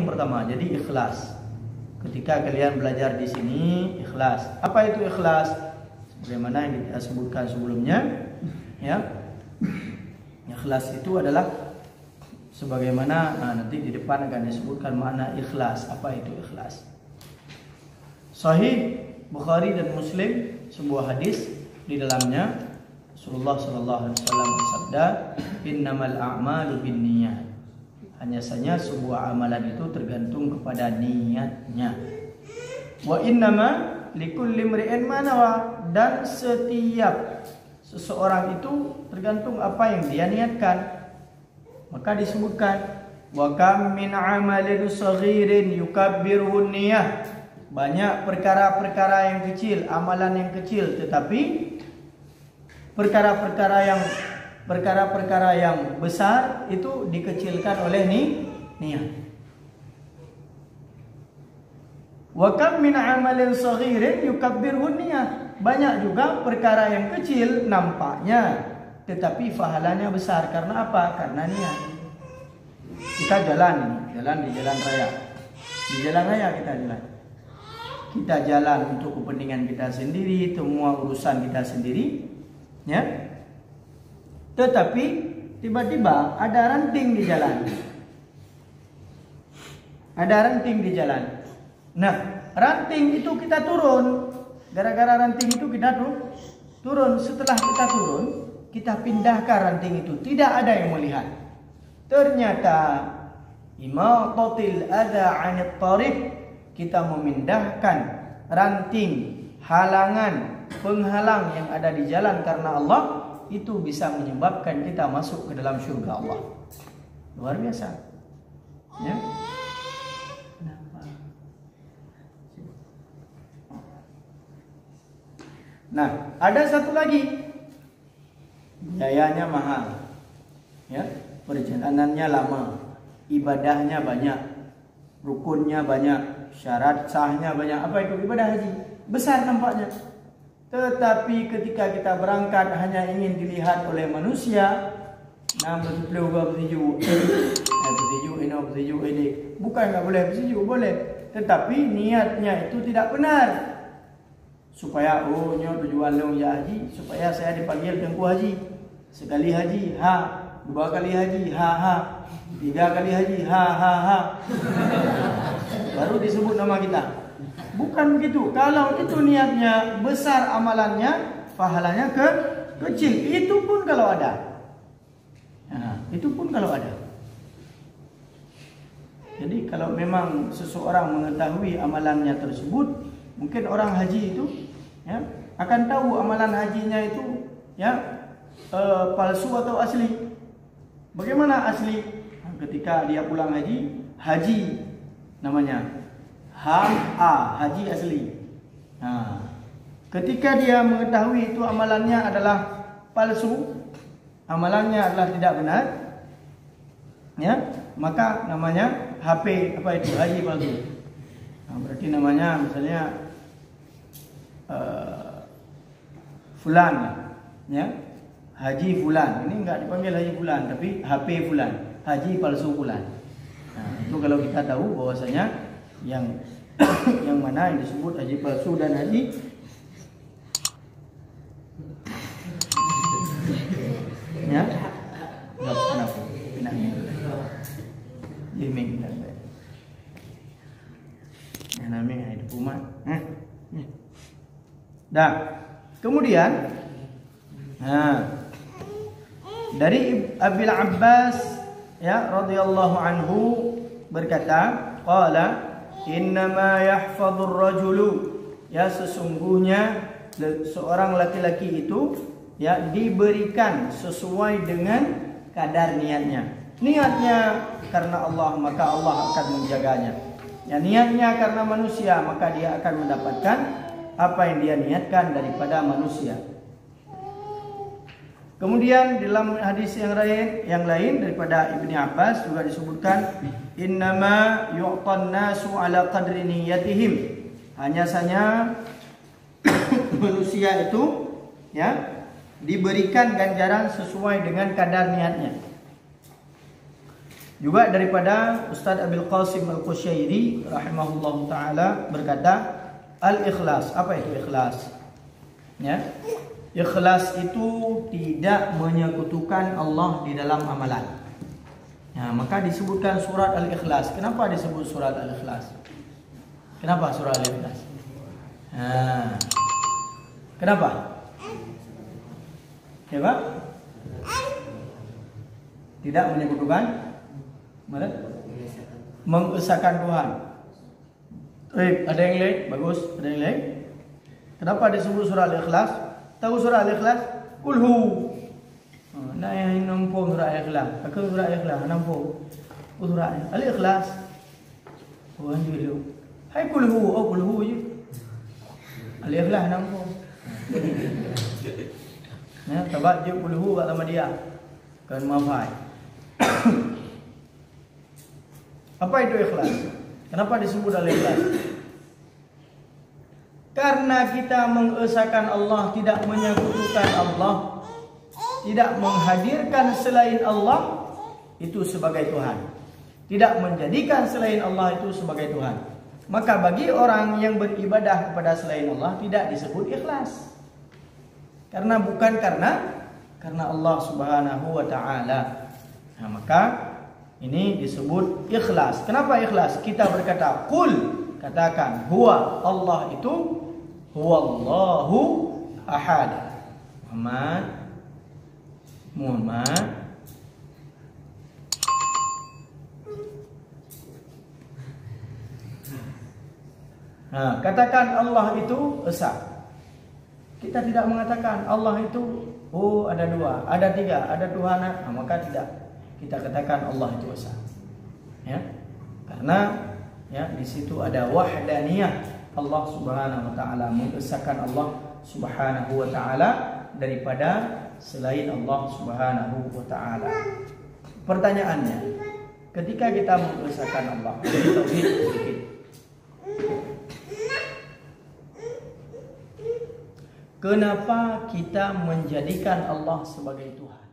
yang pertama, jadi ikhlas. Ketika kalian belajar di sini, ikhlas. Apa itu ikhlas? Bagaimana yang kita sebutkan sebelumnya, ya. Ikhlas itu adalah sebagaimana nanti di depan akan disebutkan makna ikhlas. Apa itu ikhlas? Sahih Bukhari dan Muslim, sebuah hadis di dalamnya Rasulullah sallallahu alaihi wasallam bersabda, "Innamal a'malu binniyat." Hanya saja sebuah amalan itu tergantung kepada niatnya. Wa innama likulli imri'in ma nawa, dan setiap seseorang itu tergantung apa yang dia niatkan. Maka disebutkan, wa kam min 'amalin saghirin yukabbiruhu niyyah. Banyak perkara-perkara yang kecil, amalan yang kecil, tetapi perkara-perkara yang besar itu dikecilkan oleh niat. Wa kam min 'amalin saghirin yukabbiruhu niyyah. Banyak juga perkara yang kecil nampaknya, tetapi pahalanya besar. Karena apa? Karena niat. Kita jalan di jalan raya. Di jalan raya kita jalan. Kita jalan untuk kepentingan kita sendiri, semua urusan kita sendiri, ya. Tetapi tiba-tiba ada ranting di jalan. Ada ranting di jalan. Nah, ranting itu kita turun. Gara-gara ranting itu kita turun. Setelah kita turun, kita pindahkan ranting itu. Tidak ada yang melihat. Ternyata imatatil adza 'anit thariq, kita memindahkan ranting, halangan, penghalang yang ada di jalan karena Allah, itu bisa menyebabkan kita masuk ke dalam surga Allah. Luar biasa. Ya. Nah, ada satu lagi. Biayanya mahal. Ya, perjalanannya lama. Ibadahnya banyak. Rukunnya banyak. Syarat sahnya banyak. Apa itu ibadah haji? Besar nampaknya. Tetapi ketika kita berangkat hanya ingin dilihat oleh manusia, bukan nggak boleh bersejuk, boleh. Tetapi niatnya itu tidak benar. Supaya tujuan long ya haji, supaya saya dipanggil Tengku Haji. Sekali haji, ha. 2 kali haji, ha ha. 3 kali haji, ha ha ha. Baru disebut nama kita. Bukan begitu. Kalau itu niatnya besar, amalannya, pahalanya kecil. Itu pun kalau ada. Nah, itu pun kalau ada. Jadi kalau memang seseorang mengetahui amalannya tersebut, mungkin orang haji itu, ya, akan tahu amalan hajinya itu, ya, palsu atau asli. Bagaimana asli? Ketika dia pulang haji namanya haji asli. Nah, ketika dia mengetahui itu amalannya adalah palsu, amalannya adalah tidak benar, ya, maka namanya HP, apa itu, haji palsu. Nah, berarti namanya misalnya fulan, ya, haji fulan. Ini enggak dipanggil haji fulan, tapi HP fulan, haji palsu fulan. Nah, itu kalau kita tahu bahwasanya yang yang mana yang disebut haji palsu dan haji ya, enggak kenapa Jiming dan yang namanya hidup umat. Dah. Kemudian dari Abil Abbas, ya, radhiyallahu anhu berkata, qala innama yahfadhur rajulu, ya, sesungguhnya seorang laki-laki itu, ya, diberikan sesuai dengan kadar niatnya. Niatnya karena Allah, maka Allah akan menjaganya. Ya, niatnya karena manusia, maka dia akan mendapatkan apa yang dia niatkan daripada manusia. Kemudian dalam hadis yang lain daripada Ibni Abbas juga disebutkan, innama yu'tan nasu ala qadri niyyatihim. Hanya saja manusia itu, ya, diberikan ganjaran sesuai dengan kadar niatnya. Juga daripada Ustaz Abil Qasim Al-Qushairi rahimahullahu taala berkata, al-ikhlas. Apa itu ikhlas? Ya. Ikhlas itu tidak menyekutukan Allah di dalam amalan. Ya, maka disebutkan surat Al-Ikhlas. Kenapa disebut surat Al-Ikhlas? Kenapa surat Al-Ikhlas? Kenapa? Ya, Pak? Tidak menyekutukan, mengesahkan Tuhan. Ada yang lain? Bagus. Ada yang lain? Kenapa disebut surah Al-Ikhlas? Tahu surah Al-Ikhlas? Kulhu. Nak yang nampu surah Al-Ikhlas. Aku surah Al-Ikhlas nampu. Surah Al-Ikhlas. Oh anjir tu. Hai kulhu, oh kulhu je. Al-Ikhlas nampu. Ya, tabat je kulhu kat sama dia. Kan mafai. Apa itu ikhlas? Kenapa disebut Al-Ikhlas? Karena kita mengesahkan Allah, tidak menyekutukan Allah, tidak menghadirkan selain Allah itu sebagai Tuhan, tidak menjadikan selain Allah itu sebagai Tuhan. Maka bagi orang yang beribadah kepada selain Allah tidak disebut ikhlas. Karena Allah Subhanahu wa taala. Nah, maka ini disebut ikhlas. Kenapa ikhlas? Kita berkata qul, katakan huwa, Allah itu huwallahu ahad. Muhammad katakan Allah itu esa. Kita tidak mengatakan Allah itu ada dua, ada tiga, ada Tuhan. Maka tidak. Kita katakan Allah itu esa. Ya. Karena ya di situ ada wahdaniyah. Allah Subhanahu wa taala, mengesahkan Allah Subhanahu wa taala daripada selain Allah Subhanahu wa taala. Pertanyaannya, ketika kita mengesahkan Allah, dari tauhid sedikit. Kenapa kita menjadikan Allah sebagai Tuhan?